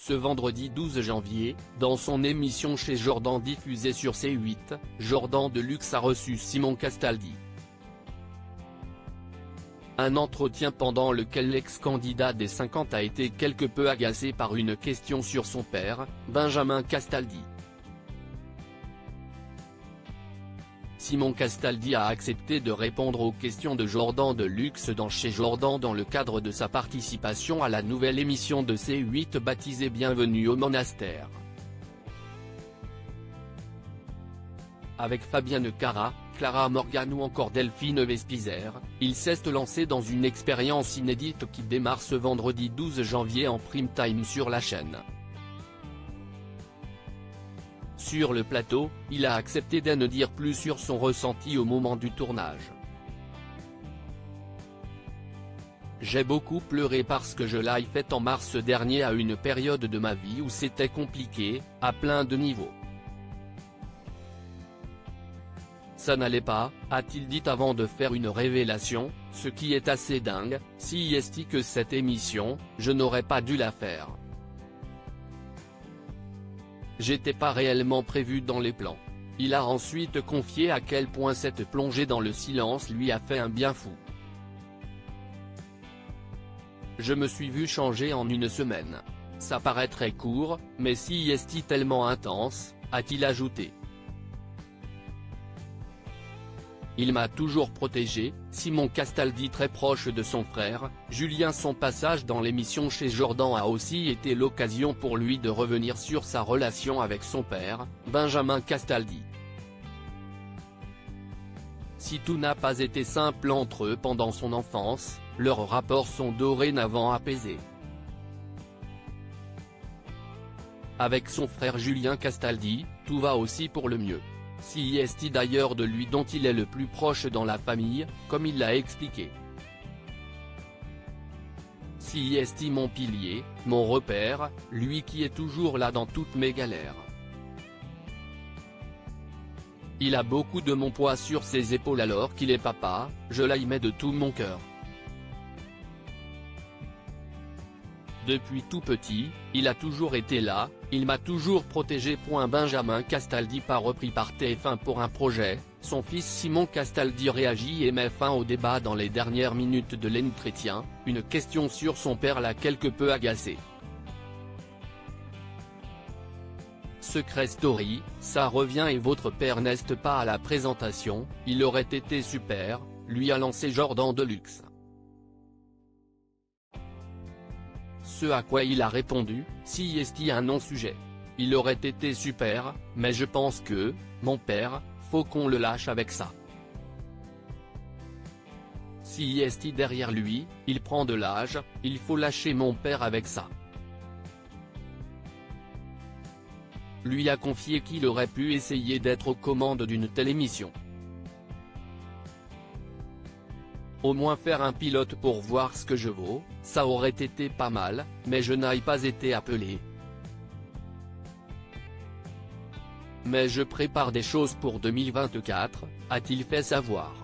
Ce vendredi 12 janvier, dans son émission chez Jordan diffusée sur C8, Jordan Deluxe a reçu Simon Castaldi. Un entretien pendant lequel l'ex-candidat des 50 a été quelque peu agacé par une question sur son père, Benjamin Castaldi. Simon Castaldi a accepté de répondre aux questions de Jordan Deluxe dans Chez Jordan dans le cadre de sa participation à la nouvelle émission de C8 baptisée Bienvenue au monastère. Avec Fabienne Cara, Clara Morgan ou encore Delphine Vespizer, il s'est lancé dans une expérience inédite qui démarre ce vendredi 12 janvier en prime time sur la chaîne. Sur le plateau, il a accepté d'en dire plus sur son ressenti au moment du tournage. J'ai beaucoup pleuré parce que je l'ai fait en mars dernier à une période de ma vie où c'était compliqué, à plein de niveaux. Ça n'allait pas, a-t-il dit avant de faire une révélation, ce qui est assez dingue, si est que cette émission, je n'aurais pas dû la faire. J'étais pas réellement prévu dans les plans. Il a ensuite confié à quel point cette plongée dans le silence lui a fait un bien fou. Je me suis vu changer en une semaine. Ça paraît très court, mais si est tellement intense, a-t-il ajouté. Il m'a toujours protégé, Simon Castaldi très proche de son frère, Julien. Son passage dans l'émission chez Jordan a aussi été l'occasion pour lui de revenir sur sa relation avec son père, Benjamin Castaldi. Si tout n'a pas été simple entre eux pendant son enfance, leurs rapports sont dorénavant apaisés. Avec son frère Julien Castaldi, tout va aussi pour le mieux. Si est d'ailleurs de lui dont il est le plus proche dans la famille, comme il l'a expliqué. Si est mon pilier, mon repère, lui qui est toujours là dans toutes mes galères. Il a beaucoup de mon poids sur ses épaules alors qu'il est papa, je l'aimais de tout mon cœur. Depuis tout petit, il a toujours été là, il m'a toujours protégé. Benjamin Castaldi pas repris par TF1 pour un projet, son fils Simon Castaldi réagit et met fin au débat dans les dernières minutes de l'entretien, une question sur son père l'a quelque peu agacé. Secret Story, ça revient et votre père n'est pas à la présentation, il aurait été super, lui a lancé Jordan Deluxe. Ce à quoi il a répondu, si est un non-sujet. Il aurait été super, mais je pense que, mon père, faut qu'on le lâche avec ça. Si est derrière lui, il prend de l'âge, il faut lâcher mon père avec ça. Lui a confié qu'il aurait pu essayer d'être aux commandes d'une telle émission. Au moins faire un pilote pour voir ce que je vaux, ça aurait été pas mal, mais je n'ai pas été appelé. Mais je prépare des choses pour 2024, a-t-il fait savoir.